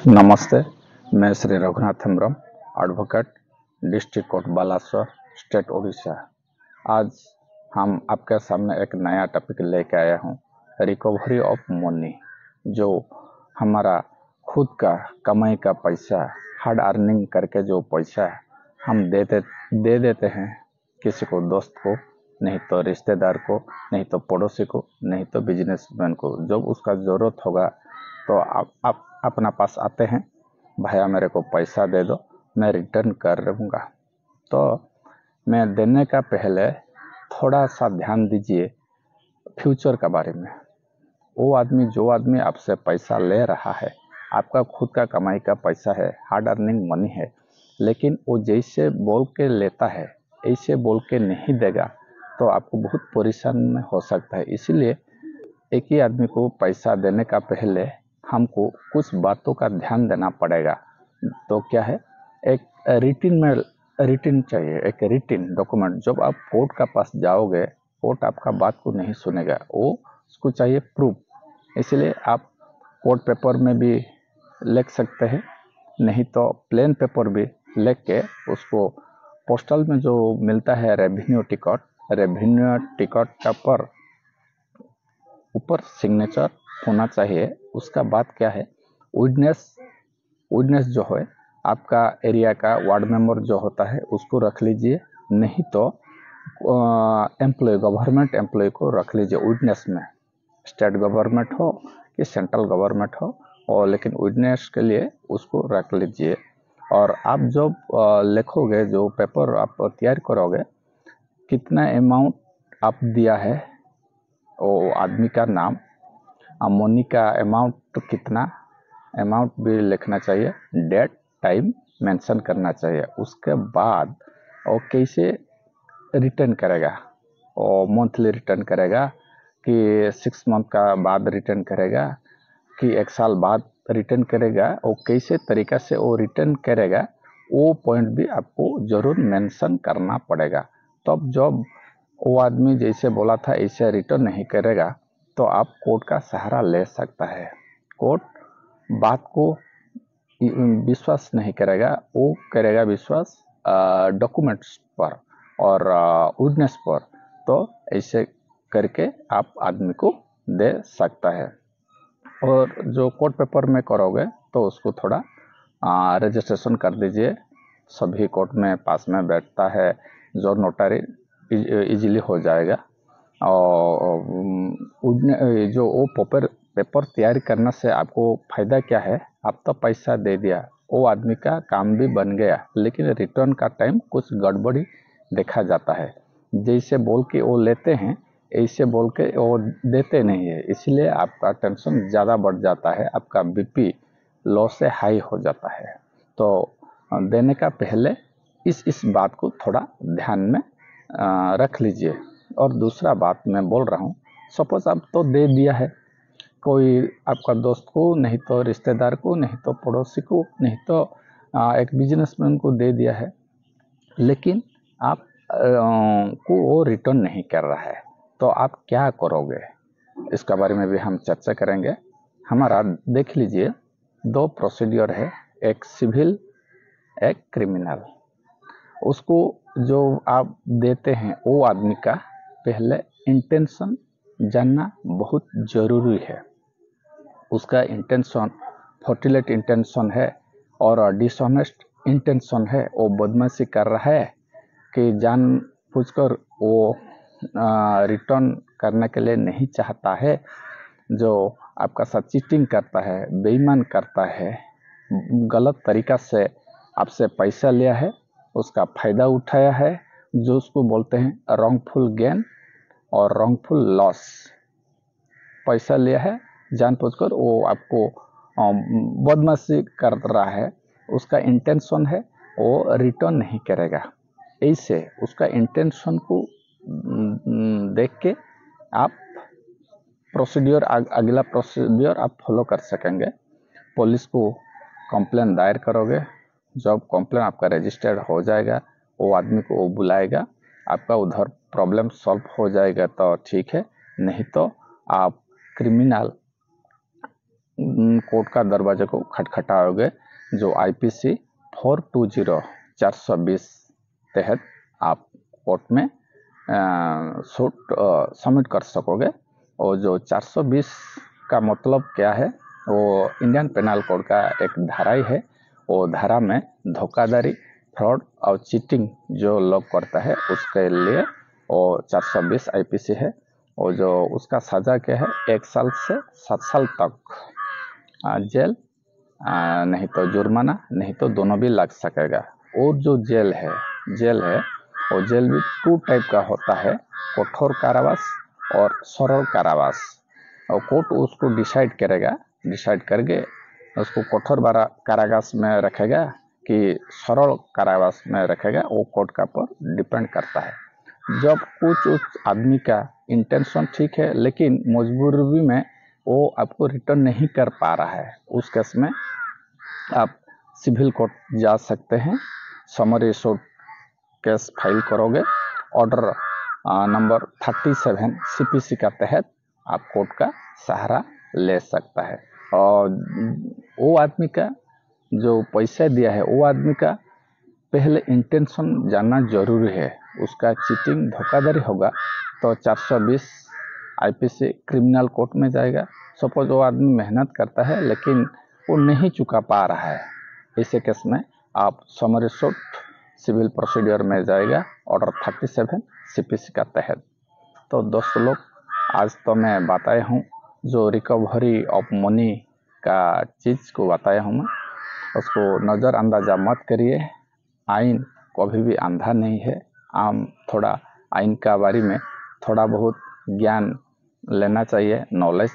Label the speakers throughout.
Speaker 1: नमस्ते। मैं Shri Raghunath Hembram, advocate, district court Balasore, state Orissa. आज हम आपके सामने एक नया टॉपिक लेके आया हूँ, रिकवरी ऑफ मनी। जो हमारा खुद का कमाई का पैसा, हार्ड अर्निंग करके जो पैसा हम दे देते हैं किसी को, दोस्त को, नहीं तो रिश्तेदार को, नहीं तो पड़ोसी को, नहीं तो बिजनेसमैन को। जब उसका ज़रूरत होगा तो आप अपना पास आते हैं, भैया मेरे को पैसा दे दो, मैं रिटर्न कर दूँगा। तो मैं देने का पहले थोड़ा सा ध्यान दीजिए फ्यूचर के बारे में। जो आदमी आपसे पैसा ले रहा है, आपका खुद का कमाई का पैसा है, हार्ड अर्निंग मनी है, लेकिन वो जैसे बोल के लेता है ऐसे बोल के नहीं देगा तो आपको बहुत परेशान हो सकता है। इसीलिए एक ही आदमी को पैसा देने का पहले हमको कुछ बातों का ध्यान देना पड़ेगा। तो क्या है, एक रिटिन चाहिए, एक रिटिन डॉक्यूमेंट। जब आप कोर्ट का पास जाओगे, कोर्ट आपका बात को नहीं सुनेगा, वो उसको चाहिए प्रूफ। इसलिए आप कोर्ट पेपर में भी लिख सकते हैं, नहीं तो प्लेन पेपर भी लिख के उसको पोस्टल में जो मिलता है रेवेन्यू टिकट का पर ऊपर सिग्नेचर होना चाहिए। उसका बात क्या है, विटनेस जो है आपका एरिया का वार्ड मेंबर जो होता है उसको रख लीजिए, नहीं तो गवर्नमेंट एम्प्लॉय को रख लीजिए विटनेस में। स्टेट गवर्नमेंट हो कि सेंट्रल गवर्नमेंट हो, और लेकिन विटनेस के लिए उसको रख लीजिए। और आप जब लिखोगे, जो पेपर आप तैयार करोगे, कितना अमाउंट आप दिया है, वो आदमी का नाम, मनी का अमाउंट कितना, अमाउंट भी लिखना चाहिए, डेट टाइम मेंशन करना चाहिए। उसके बाद वो कैसे रिटर्न करेगा, और मंथली रिटर्न करेगा कि 6 मंथ का बाद रिटर्न करेगा कि 1 साल बाद रिटर्न करेगा, और कैसे तरीका से वो रिटर्न करेगा, वो पॉइंट भी आपको ज़रूर मेंशन करना पड़ेगा। तब जब वो आदमी जैसे बोला था ऐसे रिटर्न नहीं करेगा तो आप कोर्ट का सहारा ले सकता है। कोर्ट बात को विश्वास नहीं करेगा, वो करेगा विश्वास डॉक्यूमेंट्स पर और विटनेस पर। तो ऐसे करके आप आदमी को दे सकता है। और जो कोर्ट पेपर में करोगे तो उसको थोड़ा रजिस्ट्रेशन कर दीजिए। सभी कोर्ट में पास में बैठता है जो नोटरी, इजीली हो जाएगा। और जो वो पेपर तैयार करने से आपको फ़ायदा क्या है, आप तो पैसा दे दिया, वो आदमी का काम भी बन गया, लेकिन रिटर्न का टाइम कुछ गड़बड़ी देखा जाता है। जैसे बोल के वो लेते हैं ऐसे बोल के वो देते नहीं है, इसलिए आपका टेंशन ज़्यादा बढ़ जाता है, आपका बीपी लो से हाई हो जाता है। तो देने का पहले इस बात को थोड़ा ध्यान में रख लीजिए। और दूसरा बात मैं बोल रहा हूँ, सपोज आप तो दे दिया है कोई आपका दोस्त को, नहीं तो रिश्तेदार को, नहीं तो पड़ोसी को, नहीं तो एक बिजनेसमैन को दे दिया है, लेकिन आप को वो रिटर्न नहीं कर रहा है, तो आप क्या करोगे, इसका बारे में भी हम चर्चा करेंगे। हमारा देख लीजिए 2 प्रोसीड्योर है, एक सिविल एक क्रिमिनल। उसको जो आप देते हैं वो आदमी का पहले इंटेंशन जानना बहुत ज़रूरी है। उसका इंटेंशन फॉर्टिलेट इंटेंशन है और डिसऑनेस्ट इंटेंशन है, वो बदमाशी कर रहा है कि जानबूझकर वो रिटर्न करने के लिए नहीं चाहता है, जो आपका साथ चीटिंग करता है, बेईमान करता है, गलत तरीका से आपसे पैसा लिया है, उसका फ़ायदा उठाया है, जो उसको बोलते हैं रॉन्गफुल गेन और रॉन्गफुल लॉस। पैसा लिया है जानबूझकर, वो आपको बदमाशी कर रहा है, उसका इंटेंशन है वो रिटर्न नहीं करेगा। ऐसे उसका इंटेंशन को देख के आप अगला प्रोसीड्योर आप फॉलो कर सकेंगे। पुलिस को कंप्लेन दायर करोगे, जब कंप्लेन आपका रजिस्टर्ड हो जाएगा, वो आदमी को वो बुलाएगा, आपका उधर प्रॉब्लम सॉल्व हो जाएगा तो ठीक है, नहीं तो आप क्रिमिनल कोर्ट का दरवाजे को खटखटाओगे, जो IPC 420 तहत आप कोर्ट में सूट सबमिट कर सकोगे। और जो 420 का मतलब क्या है, वो इंडियन पेनल कोड का एक धारा ही है। वो धारा में धोखाधड़ी, फ्रॉड और चीटिंग जो लोग करता है उसके लिए वो 420 IPC है। और जो उसका सज़ा क्या है, 1 साल से 7 साल तक जेल, नहीं तो जुर्माना, नहीं तो दोनों भी लग सकेगा। और जो जेल है वो जेल भी 2 टाइप का होता है, कठोर कारावास और सरल कारावास। और कोर्ट उसको डिसाइड करके उसको कठोर कारावास में रखेगा कि सरल कारावास में रखेगा, वो कोर्ट का पर डिपेंड करता है। जब कुछ आदमी का इंटेंशन ठीक है लेकिन मजबूरी में वो आपको रिटर्न नहीं कर पा रहा है, उस केस में आप सिविल कोर्ट जा सकते हैं। समरी सूट केस फाइल करोगे, ऑर्डर नंबर 37 CPC का तहत आप कोर्ट का सहारा ले सकता है। और वो आदमी का जो पैसा दिया है, वो आदमी का पहले इंटेंशन जानना जरूरी है। उसका चीटिंग, धोखाधड़ी होगा तो 420 IPC क्रिमिनल कोर्ट में जाएगा। सपोज वो आदमी मेहनत करता है लेकिन वो नहीं चुका पा रहा है, ऐसे केस में आप समरी सूट सिविल प्रोसीडियर में जाएगा, ऑर्डर 37 CPC का तहत। तो दोस्त लोग, आज तो मैं बताया हूँ जो रिकवरी ऑफ मनी का चीज़ को बताया हूँ मैं, उसको नज़रअंदाजा मत करिए। आइन कभी भी अंधा नहीं है। आम थोड़ा आइन का बारे में थोड़ा बहुत ज्ञान लेना चाहिए, नॉलेज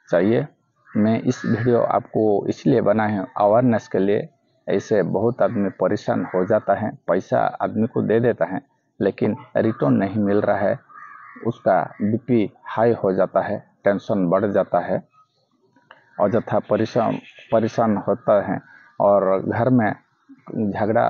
Speaker 1: चाहिए। मैं इस वीडियो आपको इसलिए बनाए हैं अवेयरनेस के लिए। ऐसे बहुत आदमी परेशान हो जाता है, पैसा आदमी को दे देता है लेकिन रिटर्न नहीं मिल रहा है, उसका BP हाई हो जाता है, टेंशन बढ़ जाता है, अଯथा परेशान होता है और घर में झगड़ा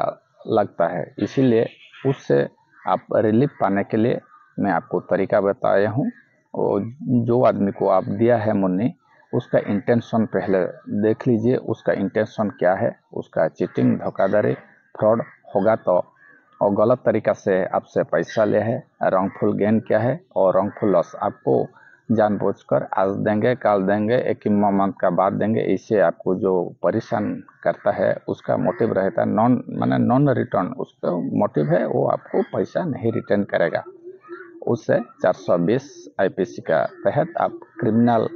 Speaker 1: लगता है। इसीलिए उससे आप रिलीफ पाने के लिए मैं आपको तरीका बताया हूँ। और जो आदमी को आप दिया है मनी, उसका इंटेंशन पहले देख लीजिए, उसका इंटेंशन क्या है। उसका चीटिंग, धोखाधड़ी, फ्रॉड होगा तो, और गलत तरीका से आपसे पैसा ले है, रॉन्गफुल गेन क्या है और रॉन्गफुल लॉस आपको जानबूझकर आज देंगे, कल देंगे, एक मंथ का बाद देंगे, इससे आपको जो परेशान करता है उसका मोटिव रहता है नॉन रिटर्न। उसका मोटिव है वो आपको पैसा नहीं रिटर्न करेगा। उससे 420 IPC का तहत आप क्रिमिनल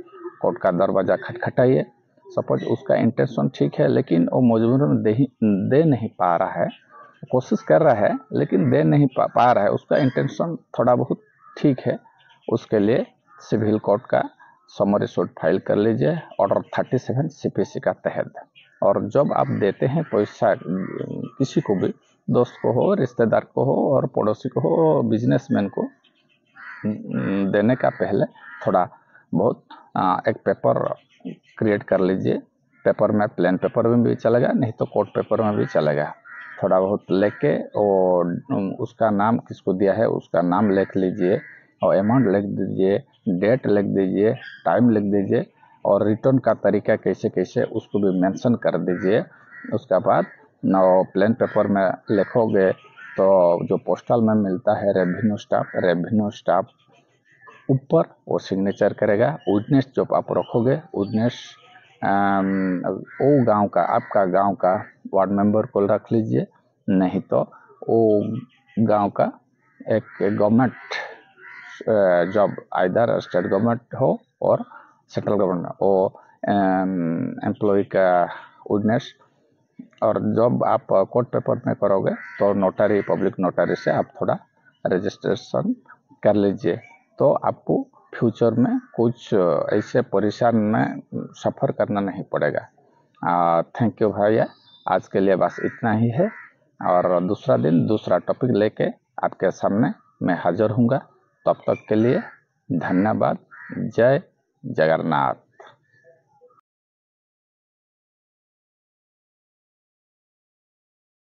Speaker 1: कोर्ट का दरवाजा खटखटाइए। सपोज उसका इंटेंशन ठीक है लेकिन वो मजबूरन में दे नहीं पा रहा है, कोशिश कर रहा है लेकिन दे नहीं पा रहा है, उसका इंटेंशन थोड़ा बहुत ठीक है, उसके लिए सिविल कोर्ट का समरी सूट फाइल कर लीजिए, ऑर्डर 37 CPC का तहत। और जब आप देते हैं पैसा किसी को भी, दोस्त को हो, रिश्तेदार को हो और पड़ोसी को हो, बिजनेसमैन को, देने का पहले थोड़ा बहुत एक पेपर क्रिएट कर लीजिए। पेपर में प्लेन पेपर में भी चलेगा, नहीं तो कोर्ट पेपर में भी चलेगा। थोड़ा बहुत लेके और उसका नाम किसको दिया है उसका नाम लिख लीजिए और अमाउंट लिख दीजिए, डेट लिख दीजिए, टाइम लिख दीजिए और रिटर्न का तरीका कैसे कैसे उसको भी मेंशन कर दीजिए। उसके बाद प्लेन पेपर में लिखोगे तो जो पोस्टल में मिलता है रेवेन्यू स्टाफ ऊपर वो सिग्नेचर करेगा। विटनेस जो आप रखोगे, विटनेस वो गांव का, आपका गांव का वार्ड मेंबर को रख लीजिए, नहीं तो वो गांव का एक government job, either state government हो और सेंट्रल गवर्नमेंट, वो एम्प्लॉय का विटनेस। और जब आप कोर्ट पेपर में करोगे तो नोटरी, पब्लिक नोटरी से आप थोड़ा रजिस्ट्रेशन कर लीजिए, तो आपको फ्यूचर में कुछ ऐसे परेशान में सफ़र करना नहीं पड़ेगा। थैंक यू भैया, आज के लिए बस इतना ही है और दूसरा दिन दूसरा टॉपिक लेके आपके सामने मैं हाजिर हूँगा। तब तक के लिए धन्यवाद। जय जगन्नाथ।